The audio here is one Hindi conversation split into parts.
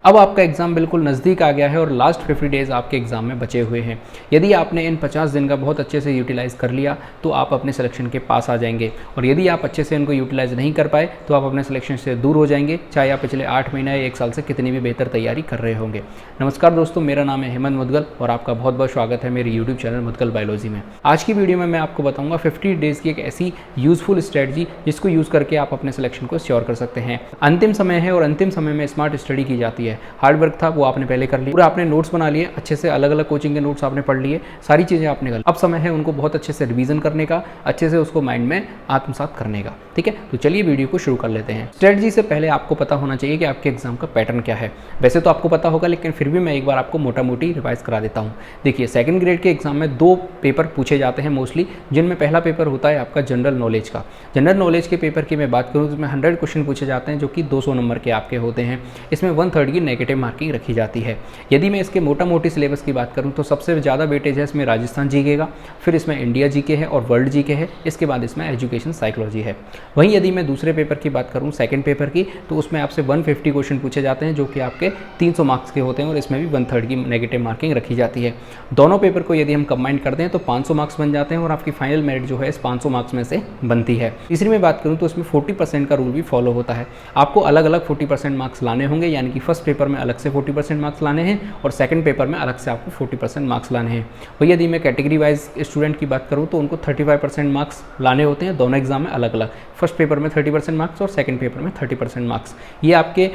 अब आपका एग्ज़ाम बिल्कुल नज़दीक आ गया है और लास्ट 50 डेज़ आपके एग्ज़ाम में बचे हुए हैं। यदि आपने इन 50 दिन का बहुत अच्छे से यूटिलाइज़ कर लिया तो आप अपने सिलेक्शन के पास आ जाएंगे, और यदि आप अच्छे से इनको यूटिलाइज़ नहीं कर पाए तो आप अपने सिलेक्शन से दूर हो जाएंगे, चाहे आप पिछले 8 महीने या 1 साल से कितनी भी बेहतर तैयारी कर रहे होंगे। नमस्कार दोस्तों, मेरा नाम है हेमंत मुदगल और आपका बहुत बहुत स्वागत है मेरे यूट्यूब चैनल मुदगल बायोलॉजी में। आज की वीडियो में मैं आपको बताऊँगा 50 डेज़ की एक ऐसी यूज़फुल स्ट्रेटजी जिसको यूज़ करके आप अपने सिलेक्शन को श्योर कर सकते हैं। अंतिम समय है और अंतिम समय में स्मार्ट स्टडी की जाती है। हार्ड वर्क था वो आपने पहले कर लिया, पूरा आपने नोट्स बना लिए, अच्छे से अलग अलग कोचिंग के नोट्स आपने पढ़ लिए, सारी चीज़ें आपने कर ली। अब समय है उनको बहुत अच्छे से रिवीजन करने का, अच्छे से उसको माइंड में आत्मसात करने का। ठीक है, तो चलिए वीडियो को शुरू कर लेते हैं। स्ट्रेटजी से पहले आपको पता होना चाहिए कि आपके एग्जाम का पैटर्न क्या है। वैसे तो आपको पता होगा, लेकिन फिर भी मैं एक बार आपको मोटा मोटी रिवाइज करा देता हूँ। देखिए, सेकंड ग्रेड के एग्जाम में 2 पेपर पूछे जाते हैं मोस्टली, जिनमें पहला पेपर होता है आपका जनरल नॉलेज का। जनरल नॉलेज के पेपर की मैं बात करूँ तो इसमें 100 क्वेश्चन पूछे जाते हैं, जो कि 200 नंबर के आपके होते हैं। इसमें 1/3 की नेगेटिव मार्किंग रखी जाती है। यदि मैं इसके मोटा मोटी सिलेबस की बात करूं तो सबसे ज़्यादा वेटेज है इसमें राजस्थान जीके का, फिर इसमें इंडिया जीके है और वर्ल्ड जीके है, इसके बाद इसमें एजुकेशन साइकोलॉजी है। वहीं यदि मैं दूसरे पेपर की बात करूं, सेकंड पेपर की, तो उसमें आपसे 150 क्वेश्चन पूछे जाते हैं, जो कि आपके 300 मार्क्स के होते हैं और इसमें भी 1/3 की नेगेटिव मार्किंग रखी जाती है। दोनों पेपर को यदि हम कंबाइन करते हैं तो 500 मार्क्स बन जाते हैं और आपकी फाइनल मेरिट जो है इस 500 मार्क्स में से बनती है। तीसरी में बात करूँ तो इसमें 40% का रूल भी फॉलो होता है। आपको अलग अलग 40% मार्क्स लाने होंगे, यानी कि फर्स्ट पेपर में अलग से 40% मार्क्स लाने हैं और सेकंड पेपर में अलग से आपको 40% मार्क्स लाने हैं। वही यदि मैं कैटेगरी वाइज स्टूडेंट की बात करूं तो उनको 35% मार्क्स लाने होते हैं दोनों एग्जाम में अलग अलग। फर्स्ट पेपर में 30% मार्क्स और सेकंड पेपर में 30% मार्क्स। ये आपके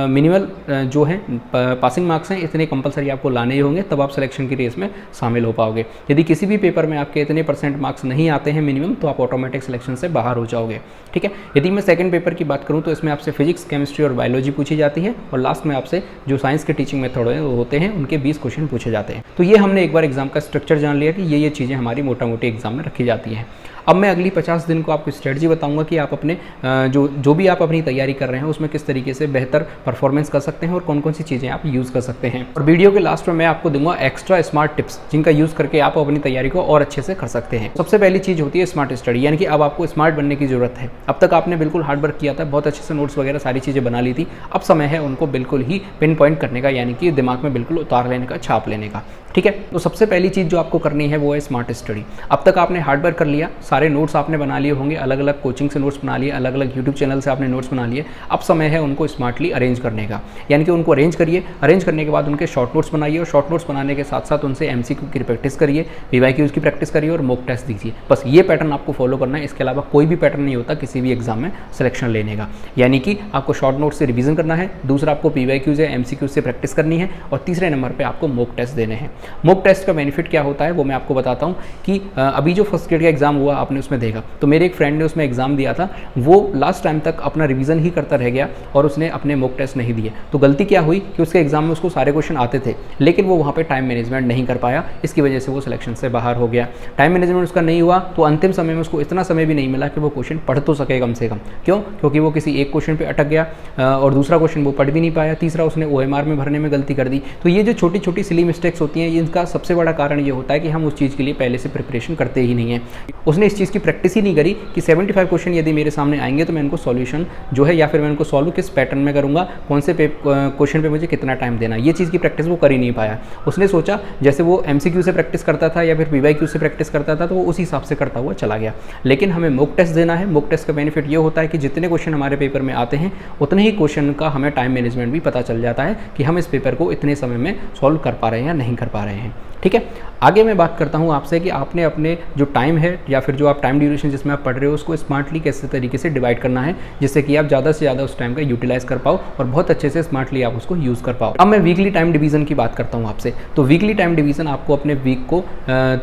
मिनिमल जो है पासिंग मार्क्स हैं, इतने कंपलसरी आपको लाने ही होंगे, तब आप सिलेक्शन की रेस में शामिल हो पाओगे। यदि किसी भी पेपर में आपके इतने % मार्क्स नहीं आते हैं मिनिमम, तो आप ऑटोमेटिक सिलेक्शन से बाहर हो जाओगे। ठीक है, यदि मैं सेकंड पेपर की बात करूँ तो इसमें आपसे फिजिक्स, केमिस्ट्री और बायोलॉजी पूछी जाती है और लास्ट में आपसे जो साइंस के टीचिंग मेथड होते हैं उनके 20 क्वेश्चन पूछे जाते हैं। तो ये हमने एक बार एग्जाम का स्ट्रक्चर जान लिया कि ये चीज़ें हमारी मोटा मोटी एग्जाम में रखी जाती हैं। अब मैं अगली 50 दिन को आपको स्ट्रेटजी बताऊंगा कि आप अपने जो भी आप अपनी तैयारी कर रहे हैं उसमें किस तरीके से बेहतर परफॉर्मेंस कर सकते हैं और कौन कौन सी चीज़ें आप यूज़ कर सकते हैं। और वीडियो के लास्ट में मैं आपको दूंगा एक्स्ट्रा स्मार्ट टिप्स, जिनका यूज़ करके आप अपनी तैयारी को और अच्छे से कर सकते हैं। सबसे पहली चीज़ होती है स्मार्ट स्टडी, यानी कि अब आपको स्मार्ट बनने की जरूरत है। अब तक आपने बिल्कुल हार्ड वर्क किया था, बहुत अच्छे से नोट्स वगैरह सारी चीज़ें बना ली थी। अब समय है उनको बिल्कुल ही पिन पॉइंट करने का, यानी कि दिमाग में बिल्कुल उतार लेने का, छाप लेने का। ठीक है, तो सबसे पहली चीज़ जो आपको करनी है वो है स्मार्ट स्टडी। अब तक आपने हार्ड वर्क कर लिया, सारे नोट्स आपने बना लिए होंगे, अलग अलग कोचिंग से नोट्स बना लिए, अलग अलग यूट्यूब चैनल से आपने नोट्स बना लिए। अब समय है उनको स्मार्टली अरेंज करने का, यानी कि उनको अरेंज करिए। अरेंज करने के बाद उनके शॉर्ट नोट्स बनाइए और शॉर्ट नोट्स बनाने के साथ साथ उनसे MCQ की प्रैक्टिस करिए, PYQs की प्रैक्टिस करिए और मॉक टेस्ट दीजिए। बस ये पैटर्न आपको फॉलो करना है, इसके अलावा कोई भी पैटर्न नहीं होता किसी भी एग्जाम में सिलेक्शन लेने का। यानी कि आपको शॉर्ट नोट्स से रिवीजन करना है, दूसरा आपको PYQs या MCQ से प्रैक्टिस करनी है और तीसरे नंबर पर आपको मॉक टेस्ट देने हैं। मॉक टेस्ट का बेनिफिट क्या होता है वो मैं आपको बताता हूँ कि अभी जो फर्स्ट ग्रेड का एग्जाम हुआ आपने उसमें देखा, तो मेरे एक फ्रेंड ने उसमें एग्जाम दिया था, वो लास्ट टाइम तक अपना रिवीजन ही करता रह गया और उसने अपने मॉक टेस्ट नहीं दिए। तो गलती क्या हुई कि उसके एग्जाम में उसको सारे क्वेश्चन आते थे, लेकिन वो वहाँ पे टाइम मैनेजमेंट नहीं कर पाया, इसकी वजह से वो सिलेक्शन से बाहर हो गया। टाइम मैनेजमेंट उसका नहीं हुआ तो अंतिम समय में उसको इतना समय भी नहीं मिला कि वो क्वेश्चन पढ़ तो सके कम से कम। क्यों? क्योंकि वो किसी एक क्वेश्चन पर अटक गया और दूसरा क्वेश्चन वो पढ़ भी नहीं पाया, तीसरा उसने OMR में भरने में गलती कर दी। तो ये जो छोटी छोटी सिली मिस्टेक्स होती हैं, इनका सबसे बड़ा कारण ये होता है कि हम उस चीज़ के लिए पहले से प्रिपरेशन करते ही नहीं है। उसने इस चीज़ की प्रैक्टिस ही नहीं करी कि 75 क्वेश्चन यदि मेरे सामने आएंगे तो मैं इनको सॉल्यूशन जो है या फिर मैं इनको सॉल्व किस पैटर्न में करूँगा, कौन से क्वेश्चन पे मुझे कितना टाइम देना, ये चीज़ की प्रैक्टिस वो कर ही नहीं पाया। उसने सोचा जैसे वो MCQ से प्रैक्टिस करता था या फिर PYQ से प्रैक्टिस करता था, तो वो उसी हिसाब से करता हुआ चला गया। लेकिन हमें मॉक टेस्ट देना है। मॉक टेस्ट का बेनिफिट ये होता है कि जितने क्वेश्चन हमारे पेपर में आते हैं उतने ही क्वेश्चन का हमें टाइम मैनेजमेंट भी पता चल जाता है कि हम इस पेपर को इतने समय में सॉल्व कर पा रहे हैं या नहीं कर पा रहे हैं। ठीक है, आगे मैं बात करता हूँ आपसे कि आपने अपने जो टाइम है या फिर जो आप टाइम ड्यूरेशन जिसमें आप पढ़ रहे हो उसको स्मार्टली कैसे तरीके से डिवाइड करना है, जिससे कि आप ज़्यादा से ज़्यादा उस टाइम का यूटिलाइज कर पाओ और बहुत अच्छे से स्मार्टली आप उसको यूज़ कर पाओ। अब मैं वीकली टाइम डिवीजन की बात करता हूँ आपसे। तो वीकली टाइम डिवीजन आपको अपने वीक को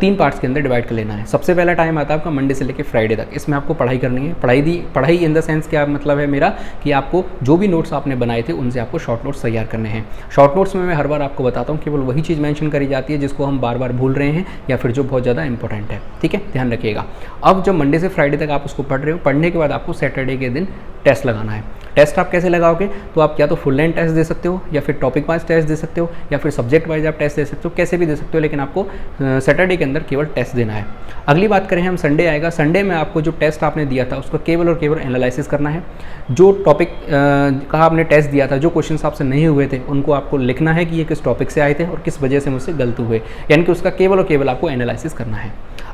3 पार्ट्स के अंदर डिवाइड कर लेना है। सबसे पहला टाइम आता है आपका मंडे से लेकर फ्राइडे तक। इसमें आपको पढ़ाई करनी है। पढ़ाई इन द सेंस क्या मतलब है मेरा कि आपको जो भी नोट्स आपने बनाए थे उनसे आपको शॉर्ट नोट्स तैयार करने हैं। शॉर्ट नोट्स में मैं हर बार आपको बताता हूँ केवल वही चीज़ मेंशन करी जाती है जिसको हम बार बार भूल रहे हैं या फिर जो बहुत ज़्यादा इंपॉर्टेंट है। ठीक है, ध्यान रखिएगा। अब जब मंडे से फ्राइडे तक आप उसको पढ़ रहे हो, पढ़ने के बाद आपको सैटरडे के दिन टेस्ट लगाना है। टेस्ट आप कैसे लगाओगे, तो आप या तो फुल लेंथ टेस्ट दे सकते हो, या फिर टॉपिक वाइज टेस्ट दे सकते हो, या फिर सब्जेक्ट वाइज आप टेस्ट दे सकते हो, कैसे भी दे सकते हो, लेकिन आपको सैटरडे के अंदर केवल टेस्ट देना है। अगली बात करें हम, संडे आएगा। संडे में आपको जो टेस्ट आपने दिया था उसको केवल और केवल एनालिसिस करना है। जो टॉपिक का आपने टेस्ट दिया था, जो क्वेश्चन आपसे नहीं हुए थे, उनको आपको लिखना है कि ये किस टॉपिक से आए थे और किस वजह से मुझसे गलत हुए, यानी कि उसका केवल और केवल आपको एनालिसिस करना है।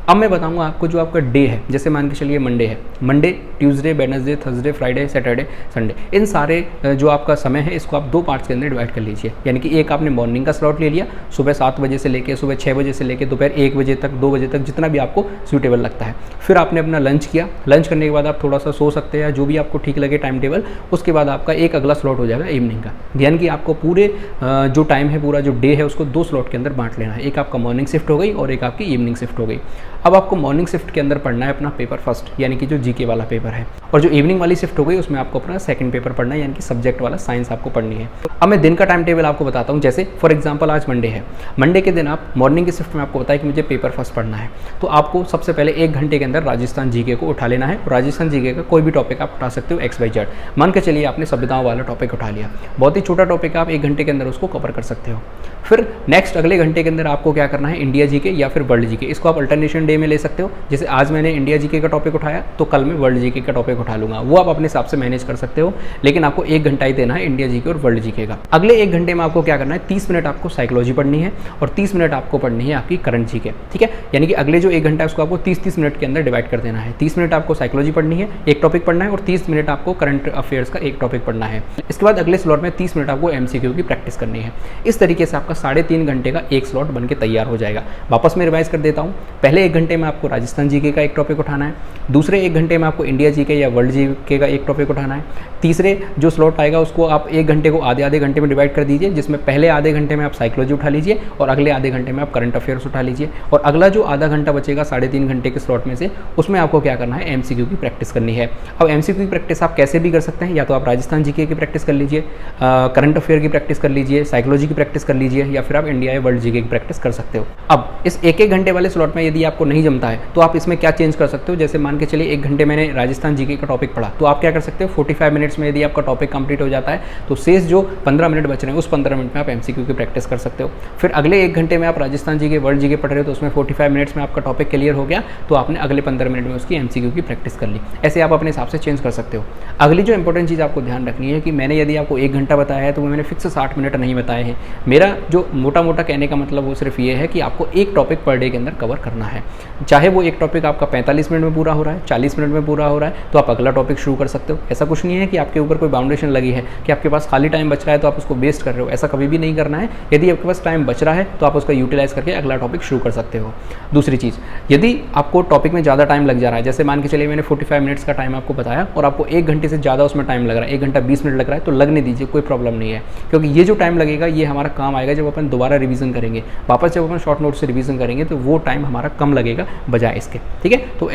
अब मैं बताऊंगा आपको जो आपका डे है, जैसे मान के चलिए मंडे है, Monday, Tuesday, Wednesday, Thursday, Friday, Saturday, Sunday, इन सारे जो आपका समय है इसको आप 2 पार्ट्स के अंदर डिवाइड कर लीजिए। यानी कि एक आपने मॉर्निंग का स्लॉट ले लिया, सुबह 7 बजे से लेके सुबह 6 बजे से लेके दोपहर 1 बजे तक, 2 बजे तक, जितना भी आपको सूटेबल लगता है। फिर आपने अपना लंच किया, लंच करने के बाद आप थोड़ा सा सो सकते हैं, जो भी आपको ठीक लगे टाइम टेबल। उसके बाद आपका एक अगला स्लॉट हो जाएगा इवनिंग का, यानी कि आपको पूरे जो टाइम है, पूरा जो डे है, उसको 2 स्लॉट के अंदर बांट लेना है। एक आपका मॉर्निंग शिफ्ट हो गई और एक आपकी इवनिंग शिफ्ट हो गई। अब आपको मॉर्निंग शिफ्ट के अंदर पढ़ना है अपना पेपर फर्स्ट, यानी कि जो जीके वाला पेपर है, और जो इवनिंग वाली शिफ्ट हो गई उसमें आपको अपना सेकंड पेपर पढ़ना है, यानी कि सब्जेक्ट वाला साइंस आपको पढ़नी है। अब मैं दिन का टाइम टेबल आपको बताता हूँ। जैसे फॉर एग्जांपल आज मंडे है, मंडे के दिन आप मॉर्निंग की शिफ्ट में आपको बताया कि मुझे पेपर फर्स्ट पढ़ना है, तो आपको सबसे पहले 1 घंटे के अंदर राजस्थान जीके को उठा लेना है। राजस्थान जीके का कोई भी टॉपिक आप उठा सकते हो, XYZ। मान के चलिए आपने सभ्यताओं वाला टॉपिक उठा लिया, बहुत ही छोटा टॉपिक है, आप 1 घंटे के अंदर उसको कवर कर सकते हो। फिर नेक्स्ट अगले घंटे के अंदर आपको क्या करना है, इंडिया जीके या फिर वर्ल्ड जीके, इसको आप अल्टरनेशन डे में ले सकते हो। जैसे आज मैंने इंडिया जीके का टॉपिक उठाया, तो कल मैं वर्ल्ड जीके का टॉपिक उठा लूंगा, वो आप अपने हिसाब से मैनेज कर सकते हो, लेकिन आपको 1 घंटा ही देना है इंडिया जीके और वर्ल्ड जीके का। अगले 1 घंटे में आपको क्या करना है, 30 मिनट आपको साइकोलॉजी पढ़नी है और 30 मिनट आपको पढ़नी है आपकी करंट जीके, ठीक है। यानी कि अगले जो 1 घंटा है उसको आपको 30-30 मिनट के अंदर डिवाइड कर देना है। 30 मिनट आपको साइकोलॉजी पढ़नी है, एक टॉपिक पढ़ना है, और 30 मिनट आपको करंट अफेयर्स का एक टॉपिक पढ़ना है। इसके बाद अगले स्लॉट में 30 मिनट आपको MCQ की प्रैक्टिस करनी है। इस तरीके से आपका 3.5 घंटे का एक स्लॉट बन के तैयार हो जाएगा। वापस मैं रिवाइज कर देता हूँ। पहले 1 घंटे में आपको राजस्थान जीके का एक टॉपिक उठाना है, दूसरे 1 घंटे में आपको इंडिया जीके या वर्ल्ड जीके का एक टॉपिक उठाना है, तीसरे जो स्लॉट आएगा उसको आप 1 घंटे को आधे घंटे में डिवाइड कर दीजिए, जिसमें पहले आधे घंटे में आप साइकोलॉजी उठा लीजिए और अगले आधे घंटे में आप करंट अफेयर्स उठा लीजिए, और अगला जो आधा घंटा बचेगा 3.5 घंटे के स्लॉट में से, उसमें आपको क्या करना है, MCQ की प्रैक्टिस करनी है। अब MCQ की प्रैक्टिस आप कैसे भी कर सकते हैं, या तो आप राजस्थान जीके की प्रैक्टिस कर लीजिए, करंट अफेयर की प्रैक्टिस कर लीजिए, साइकोलॉजी की प्रैक्टिस कर लीजिए, या फिर आप इंडिया या वर्ल्ड जीके की प्रैक्टिस कर सकते हो। अब इस 1-1 घंटे वाले स्लॉट में यदि आपको नहीं जमता है तो आप इसमें क्या चेंज कर सकते हो। जैसे मान के चलिए 1 घंटे मैंने राजस्थान जीके का टॉपिक पढ़ा, तो आप क्या कर सकते हो, 45 मिनट्स में यदि आपका टॉपिक कंप्लीट हो जाता है तो शेष जो 15 मिनट बच रहे हैं उस 15 मिनट में आप MCQ की प्रैक्टिस कर सकते हो। फिर अगले 1 घंटे में आप राजस्थान जीके वर्ल्ड जीके पढ़ रहे हो, तो उसमें 45 मिनट्स में आपका टॉपिक क्लियर हो गया, तो आपने अगले 15 मिनट में उसकी MCQ की प्रैक्टिस कर ली। ऐसे आप अपने हिसाब से चेंज कर सकते हो। अगली जो इंपॉर्टेंट चीज़ आपको ध्यान रखनी है कि मैंने यदि आपको 1 घंटा बताया है तो मैंने फिक्स 60 मिनट नहीं बताए हैं। मेरा जो मोटा मोटा कहने का मतलब वो सिर्फ ये है कि आपको एक टॉपिक पर डे के अंदर कवर करना है। चाहे वो एक टॉपिक आपका 45 मिनट में पूरा हो रहा है, 40 मिनट में पूरा हो रहा है, तो आप अगला टॉपिक शुरू कर सकते हो। ऐसा कुछ नहीं है कि आपके ऊपर कोई बाउंडेशन लगी है कि आपके पास खाली टाइम बच रहा है तो आप उसको वेस्ट कर रहे हो, ऐसा कभी भी नहीं करना है। यदि आपके पास टाइम बच रहा है तो आप उसका यूटिलाइज करके अगला टॉपिक शुरू कर सकते हो। दूसरी चीज़, यदि आपको टॉपिक में ज़्यादा टाइम लग जा रहा है, जैसे मान के चलिए मैंने 45 मिनट्स का टाइम आपको बताया और आपको 1 घंटे से ज़्यादा उसमें टाइम लग रहा है, 1 घंटा 20 मिनट लग रहा है, तो लगने दीजिए, कोई प्रॉब्लम नहीं है। क्योंकि ये जो टाइम लगेगा ये हमारा काम आएगा जब अपन दोबारा रिवीजन करेंगे, वापस जब अपन शॉर्ट नोट से रिवीजन करेंगे तो वो टाइम हमारा कम लगेगा बजाय इसके, ठीक है। तो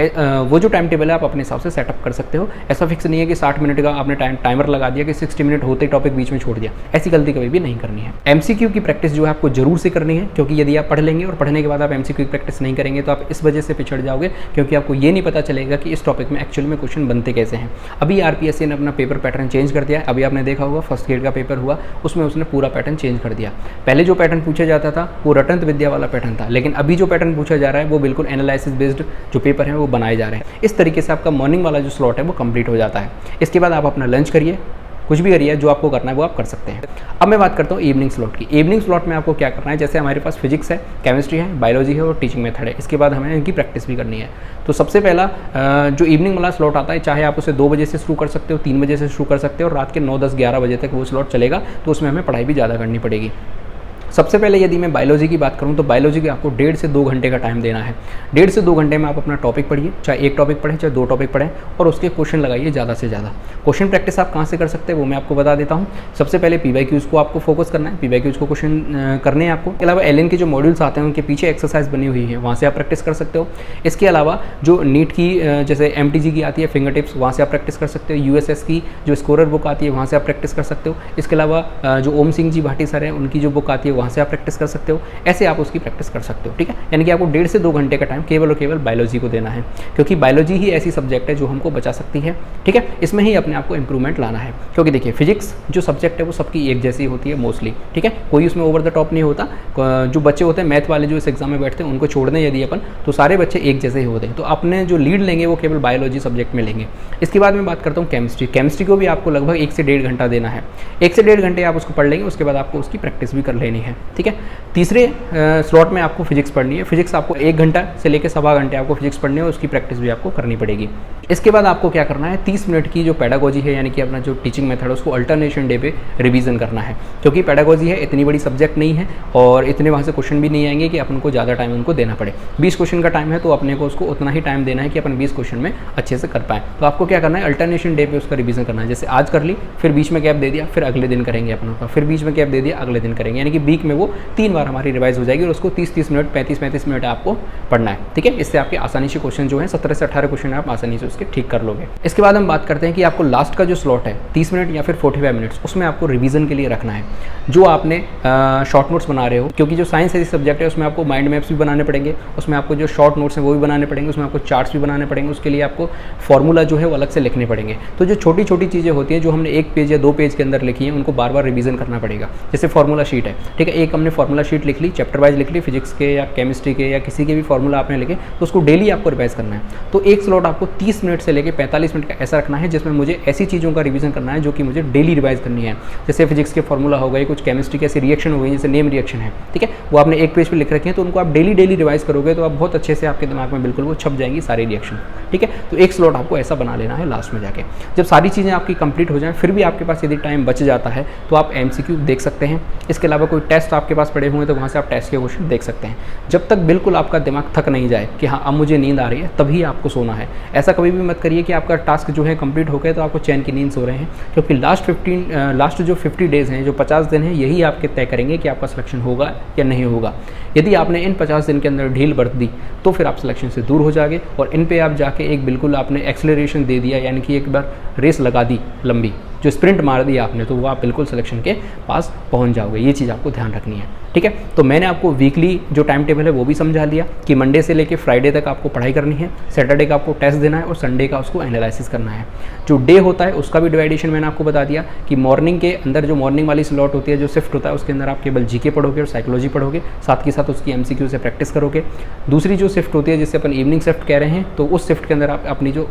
वो जो टाइम टेबल है आप अपने हिसाब से सेटअप कर सकते हो। ऐसा फिक्स नहीं है कि 60 मिनट का आपने टाइमर लगा दिया कि 60 मिनट होते ही टॉपिक बीच में छोड़ दिया, ऐसी गलती कभी भी नहीं करनी है। MCQ की प्रैक्टिस जो है आपको जरूर से करनी है, क्योंकि यदि आप पढ़ लेंगे और पढ़ने के बाद आप MCQ की प्रैक्टिस नहीं करेंगे तो आप इस वजह से पिछड़ जाओगे, क्योंकि आपको ये नहीं पता चलेगा कि इस टॉपिक में एक्चुअल में क्वेश्चन बनते कैसे हैं। अभी RPSC ने अपना पेपर पैटर्न चेंज कर दिया है। अभी आपने देखा होगा फर्स्ट ग्रेड का पेपर हुआ, उसमें उसने पूरा पैटर्न चेंज कर दिया। पहले जो पैटर्न पूछा जाता था वो रटंत विद्या वाला पैटर्न था, लेकिन अभी जो पैटर्न पूछा जा रहा है वो बिल्कुल एनालिसिस बेस्ड जो पेपर है वो बनाए जा रहे हैं। इस तरीके से आपका मॉर्निंग वाला जो स्लॉट है वो कंप्लीट हो जाता है। इसके बाद आप अपना लंच करिए, कुछ भी करिए, जो आपको करना है वो आप कर सकते हैं। अब मैं बात करता हूँ इवनिंग स्लॉट की। इवनिंग स्लॉट में आपको क्या करना है, जैसे हमारे पास फिजिक्स है, केमिस्ट्री है, बायोलॉजी है और टीचिंग मेथड है। इसके बाद हमें इनकी प्रैक्टिस भी करनी है। तो सबसे पहला जो इवनिंग वाला स्लॉट आता है, चाहे आप उसे 2 बजे से शुरू कर सकते हो, 3 बजे से शुरू कर सकते हो, और रात के 9, 10, 11 बजे तक वो स्लॉट चलेगा, तो उसमें हमें पढ़ाई भी ज़्यादा करनी पड़ेगी। सबसे पहले यदि मैं बायोलॉजी की बात करूं तो बायोलॉजी के आपको 1.5 से 2 घंटे का टाइम देना है। 1.5 से 2 घंटे में आप अपना टॉपिक पढ़िए, चाहे एक टॉपिक पढ़ें चाहे 2 टॉपिक पढ़ें, और उसके क्वेश्चन लगाइए ज़्यादा से ज़्यादा। क्वेश्चन प्रैक्टिस आप कहाँ से कर सकते हैं वो मैं आपको बता देता हूँ। सबसे पहले PYQs को आपको फोकस करना है, PYQs को क्वेश्चन करने हैं आपको। इसके अलावा LN के जो मॉड्यूल्स आते हैं उनके पीछे एक्सरसाइज बनी हुई है, वहाँ से आप प्रैक्टिस कर सकते हो। इसके अलावा जो नीट की जैसे MTG की आती है फिंगर टिप्स, वहाँ से आप प्रैक्टिस कर सकते हो। USS की जो स्कोरर बुक आती है वहाँ से आप प्रैक्टिस कर सकते हो। इसके अलावा जो ओम सिंह जी भाटी सर हैं उनकी जो बुक आती है वहाँ से आप प्रैक्टिस कर सकते हो, ऐसे आप उसकी प्रैक्टिस कर सकते हो। ठीक है, यानी कि आपको 1.5 से 2 घंटे का टाइम केवल और केवल बायोलॉजी को देना है, क्योंकि बायोलॉजी ही ऐसी सब्जेक्ट है जो हमको बचा सकती है। ठीक है, इसमें ही अपने आप को इंप्रूवमेंट लाना है, क्योंकि देखिए फिजिक्स जो सब्जेक्ट है वो सबकी एक जैसी होती है मोस्टली। ठीक है, कोई उसमें ओवर द टॉप नहीं होता। जो बच्चे होते हैं मैथ वाले जो इस एग्जाम में बैठते हैं उनको छोड़ दें यदि अपन, तो सारे बच्चे एक जैसे ही होते हैं। तो अपने जो लीड लेंगे वो केवल बायोलॉजी सब्जेक्ट में लेंगे। इसके बाद मैं बात करता हूँ केमिस्ट्री। केमिस्ट्री को भी आपको लगभग 1 से 1.5 घंटा देना है। 1 से 1.5 घंटे आप उसको पढ़ लेंगे, उसके बाद आपको उसकी प्रैक्टिस भी कर लेनी है। ठीक है, तीसरे स्लॉट में आपको फिजिक्स पढ़नी है। फिजिक्स आपको 1 घंटा से लेकर 1.25 घंटे आपको फिजिक्स पढ़नी है, उसकी प्रैक्टिस भी आपको करनी पड़ेगी। इसके बाद आपको क्या करना है, 30 मिनट की जो पेडागोजी है यानी कि अपना जो टीचिंग मेथड है उसको अल्टरनेशन डे पे रिवीजन करना है, क्योंकि पेडागोजी है इतनी बड़ी सब्जेक्ट नहीं है और इतने वहाँ से क्वेश्चन भी नहीं आएंगे कि अपन को ज़्यादा टाइम उनको देना पड़े। 20 क्वेश्चन का टाइम है तो अपने को उसको उतना ही टाइम देना है कि अपन 20 क्वेश्चन में अच्छे से कर पाएँ। तो आपको क्या करना है, अल्टरनेशन डे पे उसका रिवीजन करना है। जैसे आज कर ली, फिर बीच में गैप दे दिया, फिर अगले दिन करेंगे अपनों का, फिर बीच में गैप दे दिया, अगले दिन करेंगे, यानी कि वीक में वो 3 बार हमारी रिवाइज हो जाएगी और उसको 30-30 मिनट 35-35 मिनट आपको पढ़ना है। ठीक है, इससे आपके आसानी से क्वेश्चन जो है 17 से 18 क्वेश्चन आप आसानी से उसके ठीक कर लोगे। इसके बाद हम बात करते हैं कि आपको लास्ट का जो स्लॉट है 30 मिनट या फिर 45 मिनट्स, उसमें आपको रिवीजन के लिए रखना है। जो आपने शॉर्ट नोट्स बना रहे हो, क्योंकि जो साइंस ऐसी सब्जेक्ट है उसमें आपको माइंड मैप्स भी बनाने पड़ेंगे, उसमें आपको जो शॉर्ट नोट्स हैं वो भी बनाने पड़ेंगे, उसमें आपको चार्ट्स भी बनाने पड़ेंगे, उसके लिए आपको फॉर्मूला जो है वो अलग से लिखने पड़ेंगे। तो जो छोटी छोटी चीज़ें होती हैं जो हमने 1 पेज या 2 पेज के अंदर लिखी हैं उनको बार बार रिवीजन करना पड़ेगा। जैसे फॉर्मूला शीट है, ठीक है, एक हमने फॉर्मूला शीट लिख ली, चैप्टर वाइज लिख ली, फिजिक्स के या केमिस्ट्री के या किसी के भी फॉर्मूला आपने लिखे, तो उसको डेली आपको रिवाइज करना है। तो एक स्लॉट आपको 30 मिनट से लेकर 45 मिनट का ऐसा रखना है जिसमें मुझे ऐसी चीज़ों का रिवीजन करना है जो कि मुझे डेली रिवाइज करनी है। जैसे फिजिक्स के फॉर्मूला हो गए, कुछ केमिस्ट्री के ऐसे रिएक्शन हो गई जैसे नेम रिएक्शन है, ठीक है, वो आपने 1 पेज पे लिख रखे हैं, तो उनको आप डेली रिवाइज करोगे तो आप बहुत अच्छे से आपके दिमाग में बिल्कुल वो छप जाएंगी सारी रिएक्शन। ठीक है, तो एक स्लॉट आपको ऐसा बना लेना है लास्ट में जाके। जब सारी चीज़ें आपकी कंप्लीट हो जाएं, फिर भी आपके पास यदि टाइम बच जाता है तो आप MCQ देख सकते हैं। इसके अलावा कोई टेस्ट आपके पास पड़े हुए हैं तो वहाँ से आप टेस्ट के क्वेश्चन देख सकते हैं। जब तक बिल्कुल आपका दिमाग थक नहीं जाए कि हाँ अब मुझे नींद आ रही है, तभी आपको सोना है। ऐसा कभी भी मत करिए कि आपका टास्क जो है कंप्लीट हो गया तो आपको चैन की नींद सो रहे हैं, क्योंकि लास्ट जो 50 डेज़ हैं, जो 50 दिन हैं, यही आपके तय करेंगे कि आपका सिलेक्शन होगा या नहीं होगा। यदि आपने इन 50 दिन के अंदर ढील बरत दी तो फिर आप सिलेक्शन से दूर हो जाओगे, और इन पे आप जाके एक बिल्कुल आपने एक्सेलरेशन दे दिया, यानी कि एक बार रेस लगा दी लंबी, जो स्प्रिंट मार दी आपने, तो वो आप बिल्कुल सिलेक्शन के पास पहुंच जाओगे। ये चीज़ आपको ध्यान रखनी है। ठीक है, तो मैंने आपको वीकली जो टाइम टेबल है वो भी समझा लिया कि मंडे से लेके फ्राइडे तक आपको पढ़ाई करनी है, सैटरडे का आपको टेस्ट देना है और संडे का उसको एनालिसिस करना है। जो डे होता है उसका भी डिवाइडेशन मैंने आपको बता दिया कि मॉर्निंग के अंदर जो मॉर्निंग वाली स्लॉट होती है, जो शिफ्ट होता है, उसके अंदर आप केवल जीके पढ़ोगे और साइकोलॉजी पढ़ोगे, साथ के साथ उसकी MCQ से प्रैक्टिस करोगे। दूसरी जो शिफ्ट होती है जिसे अपन इवनिंग शिफ्ट कह रहे हैं, तो उस शिफ्ट के अंदर आप अपनी जो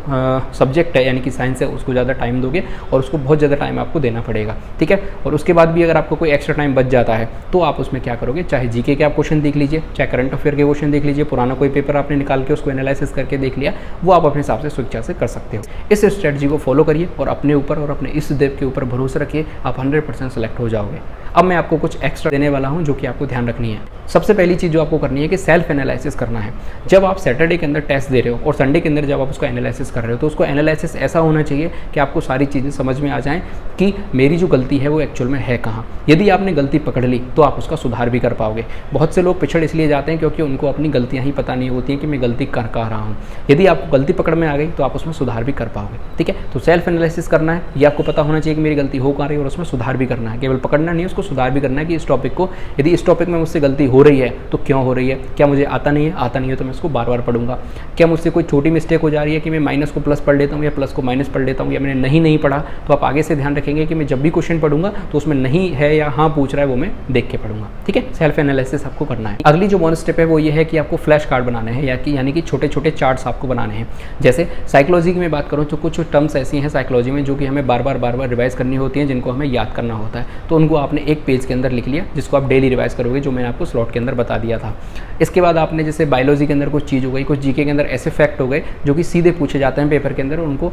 सब्जेक्ट है यानी कि साइंस है उसको ज़्यादा टाइम दोगे और उसको बहुत ज़्यादा टाइम आपको देना पड़ेगा। ठीक है, और उसके बाद भी अगर आपको कोई एक्स्ट्रा टाइम बच जाता है तो आप उसमें क्या करोगे, चाहे जीके के आप क्वेश्चन देख लीजिए, चाहे करंट अफेयर के क्वेश्चन देख लीजिए, पुराना कोई पेपर आपने निकाल के उसको एनालिसिस करके देख लिया, वो आप अपने हिसाब से स्वेच्छा से कर सकते हो। इस स्ट्रेटजी को फॉलो करिए और अपने ऊपर और अपने इष्ट देव के ऊपर भरोसा रखिए, आप 100% सेलेक्ट हो जाओगे। अब मैं आपको कुछ एक्स्ट्रा देने वाला हूं जो कि आपको ध्यान रखनी है। सबसे पहली चीज़ जो आपको करनी है कि सेल्फ एनालिसिस करना है। जब आप सैटरडे के अंदर टेस्ट दे रहे हो और संडे के अंदर जब आप उसको एनालिसिस कर रहे हो, तो उसको एनालिसिस ऐसा होना चाहिए कि आपको सारी चीज़ें समझ में आ जाएं कि मेरी जो गलती है वो एक्चुअल में है कहाँ। यदि आपने गलती पकड़ ली तो आप उसका सुधार भी कर पाओगे। बहुत से लोग पिछड़ इसलिए जाते हैं क्योंकि उनको अपनी गलतियाँ ही पता नहीं होती हैं कि मैं गलती कर रहा हूँ। यदि आपको गलती पकड़ में आ गई तो आप उसमें सुधार भी कर पाओगे। ठीक है, तो सेल्फ एनालिसिस करना है, ये आपको पता होना चाहिए कि मेरी गलती हो कहाँ रही है और उसमें सुधार भी करना है। केवल पकड़ना नहीं है, उसको सुधार भी करना है कि इस टॉपिक को, यदि इस टॉपिक में मुझसे गलती हो रही है तो क्यों हो रही है, क्या मुझे आता नहीं है तो मैं उसको बार बार पढ़ूंगा। क्या मुझसे कोई छोटी मिस्टेक हो जा रही है कि मैं माइनस को प्लस पढ़ लेता हूँ या प्लस को माइनस पढ़ लेता हूँ, या मैंने नहीं पढ़ा, तो आप आगे से ध्यान रखेंगे कि मैं जब भी क्वेश्चन पढ़ूंगा तो उसमें नहीं है या हाँ पूछ रहा है वो मैं देख के पढ़ूंगा। ठीक है, सेल्फ एनालिसिस आपको करना है। अगली जो वन स्टेप है वो ये है कि आपको फ्लैश कार्ड बनाने हैं, यानी कि छोटे छोटे चार्ट्स आपको बनाने हैं। जैसे साइकोलॉजी की मैं बात करूँ तो कुछ टर्म्स ऐसी हैं साइकोलॉजी में जो कि हमें बार बार रिवाइज करनी होती हैं, जिनको हमें याद करना होता है, तो उनको आपने एक पेज के अंदर लिख लिया, जिसको आप डेली रिवाइज करोगे, जो मैंने आपको स्लॉट के अंदर बता दिया था। इसके बाद आपने जैसे बायोलॉजी के अंदर कुछ चीज़ हो गई, कुछ जीके के अंदर ऐसे फैक्ट हो गए जो कि सीधे पूछे जाते हैं पेपर के अंदर, उनको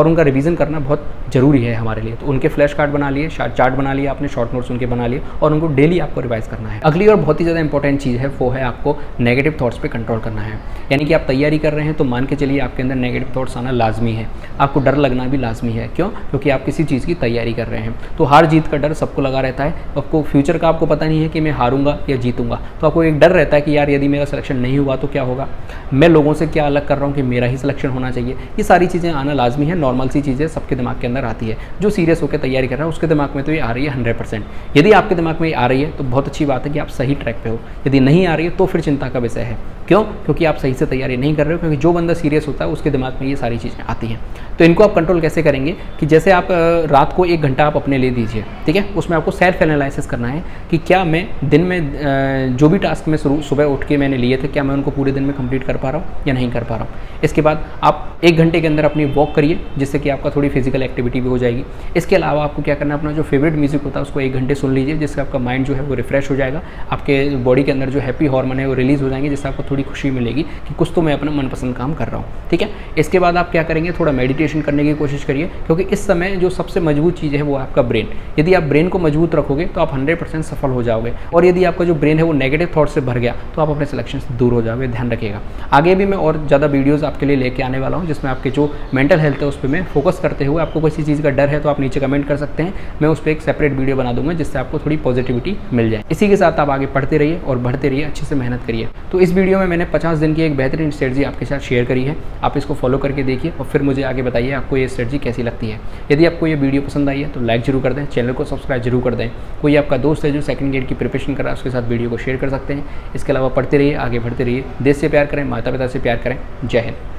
उनका रिवीजन करना बहुत ज़रूरी है हमारे लिए, तो उनके फ्लैश कार्ड बना लिए, चार्ट बना लिया आपने, शॉर्ट नोट्स उनके बना लिए और उनको डेली आपको रिवाइज करना है। अगली और बहुत ही ज़्यादा इंपॉर्टेंट चीज़ है वो है आपको नेगेटिव थॉट्स पे कंट्रोल करना है। यानी कि आप तैयारी कर रहे हैं तो मान के चलिए आपके अंदर नेगेटिव थॉट्स आना लाजमी है, आपको डर लगना भी लाजमी है। क्यों? क्योंकि आप किसी चीज़ की तैयारी कर रहे हैं, तो हार जीत का डर सबको लगा रहता है। आपको फ्यूचर का आपको पता नहीं है कि मैं हारूंगा या जीतूंगा। दूंगा, तो आपको एक डर रहता है कि यार यदि मेरा सिलेक्शन नहीं हुआ तो क्या होगा, मैं लोगों से क्या अलग कर रहा हूँ कि मेरा ही सिलेक्शन होना चाहिए। ये सारी चीज़ें आना लाजमी है, नॉर्मल सी चीज़ें सबके दिमाग के अंदर आती है। जो सीरियस होकर तैयारी कर रहा है उसके दिमाग में तो ये आ रही है 100%। यदि आपके दिमाग में ये आ रही है तो बहुत अच्छी बात है कि आप सही ट्रैक पे हो। यदि नहीं आ रही है तो फिर चिंता का विषय है। क्यों? क्योंकि आप सही से तैयारी नहीं कर रहे हो, क्योंकि जो बंदा सीरियस होता है उसके दिमाग में ये सारी चीज़ें आती हैं। तो इनको आप कंट्रोल कैसे करेंगे कि जैसे आप रात को 1 घंटा आप अपने लिए दीजिए, ठीक है। उसमें आपको सेल्फ एनालिसिस करना है कि क्या मैं दिन में जो भी टास्क में सुबह उठ के मैंने लिए थे, क्या मैं उनको पूरे दिन में कंप्लीट कर पा रहा हूँ या नहीं कर पा रहा हूँ। इसके बाद आप 1 घंटे के अंदर अपनी वॉक करिए, जिससे कि आपका थोड़ी फिजिकल एक्टिविटी भी हो जाएगी। इसके अलावा आपको क्या करना है, अपना जो फेवरेट म्यूजिक होता है उसको 1 घंटे सुन लीजिए, जिससे आपका माइंड जो है वो रिफ्रेश हो जाएगा। आपके बॉडी के अंदर जो हैप्पी हार्मोन है वो रिलीज़ हो जाएंगे, जिससे आपको थोड़ी खुशी मिलेगी कि कुछ तो मैं अपना मनपसंद काम कर रहा हूँ, ठीक है। इसके बाद आप क्या करेंगे, थोड़ा मेडिटेशन करने की कोशिश करिए, क्योंकि इस समय जो सबसे मजबूत चीज़ है वो आपका ब्रेन। यदि आप ब्रेन को मजबूत रखोगे तो आप 100% सफल हो जाओगे। और यदि आपका जो ब्रेन है वो नेगेटिव थॉट से भर गया तो आप अपने सिलेक्शन से दूर हो जाओगे, ध्यान रखिएगा। आगे भी मैं और ज़्यादा वीडियोज़ आपके लिए लेके आने वाला हूँ, जिसमें आपके जो मेंटल हेल्थ है उस पर मैं फोकस करते हुए, आपको किसी चीज़ का डर है तो आप नीचे कमेंट कर सकते हैं, मैं उस पर एक सेपरेट वीडियो बना दूंगा, जिससे आपको थोड़ी पॉजिटिविटी मिल जाए। इसी के साथ आप आगे पढ़ते रहिए और बढ़ते रहिए, अच्छे से मेहनत करिए। तो इस वीडियो में मैंने 50 दिन की एक बेहतरीन स्ट्रेटजी आपके साथ शेयर करी है, आप इसको फॉलो करके देखिए और फिर मुझे आगे बताइए आपको ये स्ट्रेटजी कैसी लगती है। यदि आपको ये वीडियो पसंद आई है तो लाइक जरूर कर दें, चैनल को सब्सक्राइब जरूर कर दें। कोई आपका दोस्त है जो सेकंड ग्रेड की प्रिपरेशन कर रहा है, उसके साथ वीडियो को शेयर कर सकते हैं। इसके अलावा पढ़ते रहिए, आगे बढ़ते रहिए, देश से प्यार करें, माता पिता से प्यार करें। जय हिंद।